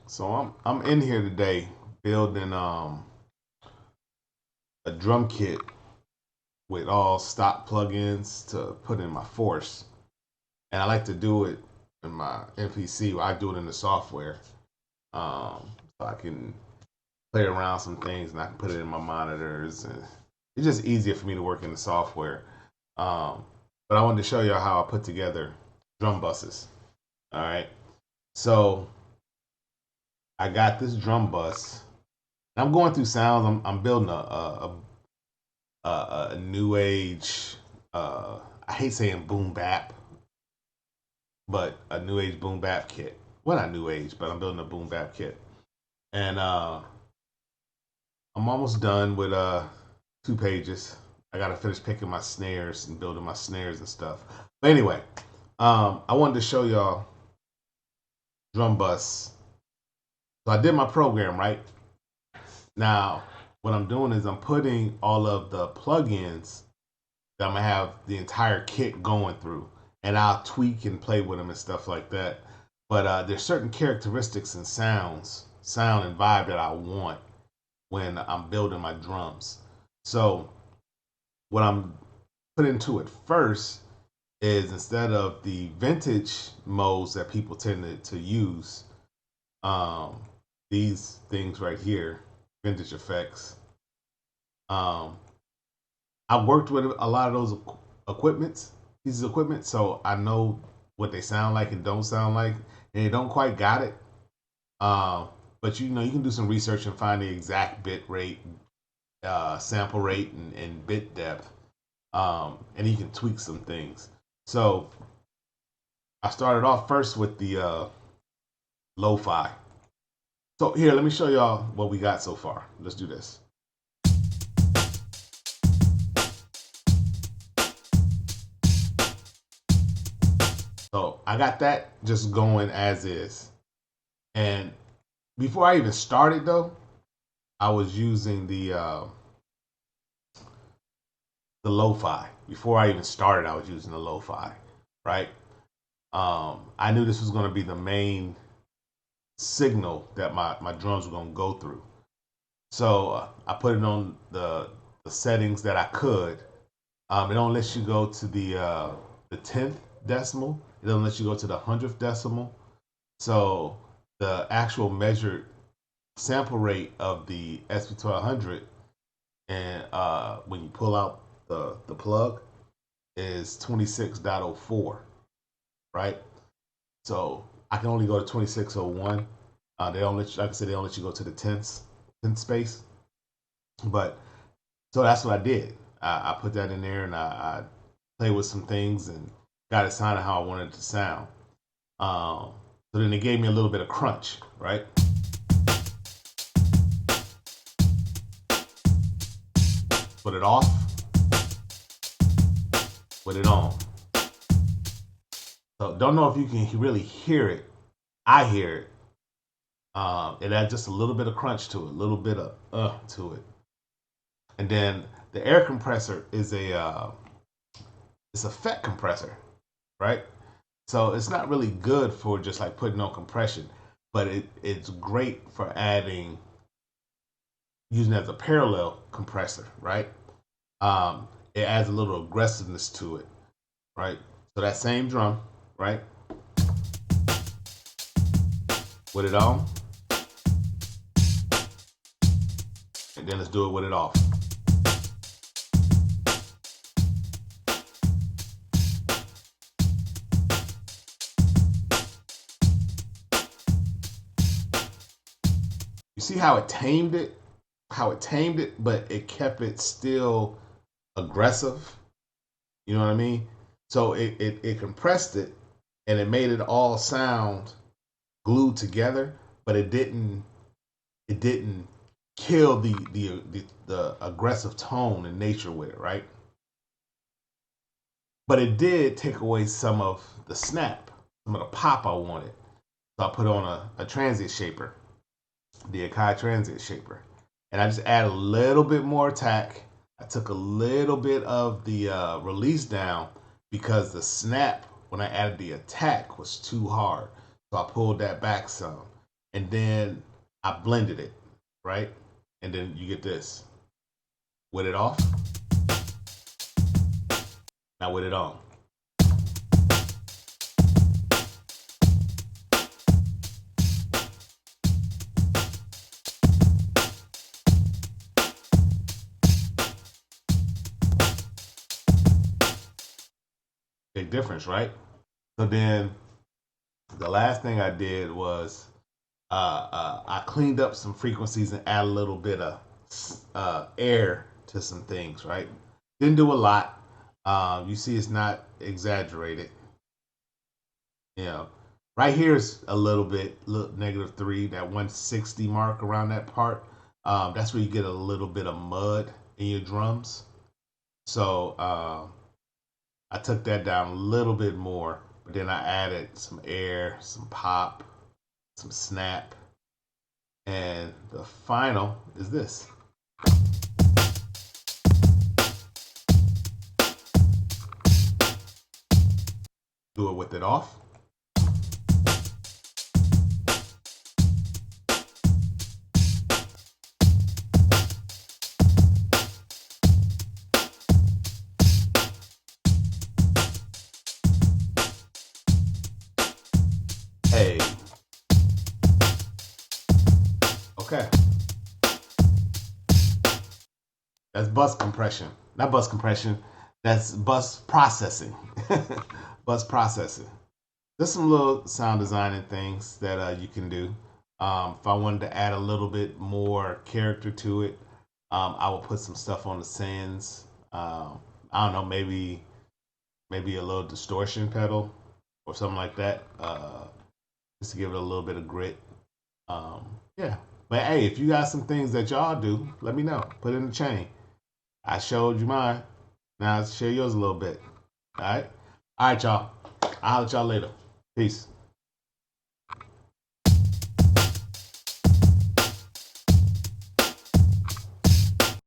So I'm in here today building a drum kit with all stock plugins to put in my Force, and I like to do it in my MPC. I do it in the software, so I can play around some things and I can put it in my monitors, and it's just easier for me to work in the software. Um, but I wanted to show you how I put together drum buses. All right, so I got this drum bus. I'm going through sounds. I'm building a new age. I hate saying boom bap, but a new age boom bap kit. Well, not new age, but I'm building a boom bap kit, and I'm almost done with 2 pages. I gotta finish picking my snares and building my snares and stuff. But anyway, I wanted to show y'all drum bus. So I did my program right now. What I'm doing is I'm putting all of the plugins that I'm gonna have the entire kit going through, and I'll tweak and play with them and stuff like that. But there's certain characteristics and sound and vibe that I want when I'm building my drums. So what I'm putting into it first is, instead of the vintage modes that people tend to use, um, these things right here, vintage effects. Um, I worked with a lot of those equipments, pieces of equipment, so I know what they sound like and don't sound like, and they don't quite got it. Um, but you know, you can do some research and find the exact bit rate, sample rate, and bit depth, and you can tweak some things. So I started off first with the lo-fi. So here, let me show y'all what we got so far. Let's do this. So I got that just going as is. And before I even started though, I was using the lo-fi. Before I even started, I was using the lo-fi, right? I knew this was going to be the main signal that my drums were going to go through. So I put it on the settings that I could. It don't let you go to the 10th decimal. It doesn't let you go to the 100th decimal. So the actual measured sample rate of the SP1200, and when you pull out the plug, is 26.04, right? So I can only go to 2601. They don't let you, like I said, they don't let you go to the tenth space. But so that's what I did. I put that in there, and I played with some things and got it sounding how I wanted it to sound. Um, so then it gave me a little bit of crunch, right? Put it off, put it on. So don't know if you can really hear it. I hear it. It adds just a little bit of crunch to it, a little bit of to it. And then the air compressor is it's a FET compressor, right? So it's not really good for just like putting on compression, but it's great for adding, using it as a parallel compressor, right? It adds a little aggressiveness to it, right? So that same drum, right? With it on, and then let's do it with it off. You see how it tamed it? How it tamed it, but it kept it still aggressive. You know what I mean? So it compressed it, and it made it all sound glued together, but it didn't kill the aggressive tone and nature with it, right? But it did take away some of the snap, some of the pop I wanted. So I put on a transient shaper, the Akai transient shaper, and I just add a little bit more attack. I took a little bit of the release down because the snap when I added the attack was too hard, so I pulled that back some, and then I blended it, right? And then you get this. With it off, now with it on. Big difference, right? So then the last thing I did was I cleaned up some frequencies and add a little bit of air to some things, right? Didn't do a lot. You see, it's not exaggerated. You know, right here is a little bit -3, that 160 mark around that part. That's where you get a little bit of mud in your drums. So I took that down a little bit more, but then I added some air, some pop, some snap, and the final is this. Do it with it off. Hey, okay. That's bus compression. Not bus compression. That's bus processing. Bus processing. There's some little sound designing things that you can do. If I wanted to add a little bit more character to it, I will put some stuff on the sends. I don't know, maybe a little distortion pedal or something like that, just to give it a little bit of grit. Yeah, but hey, if you got some things that y'all do, let me know. Put it in the chain. I showed you mine. Now share yours a little bit. All right, y'all. I'll holler at y'all later. Peace.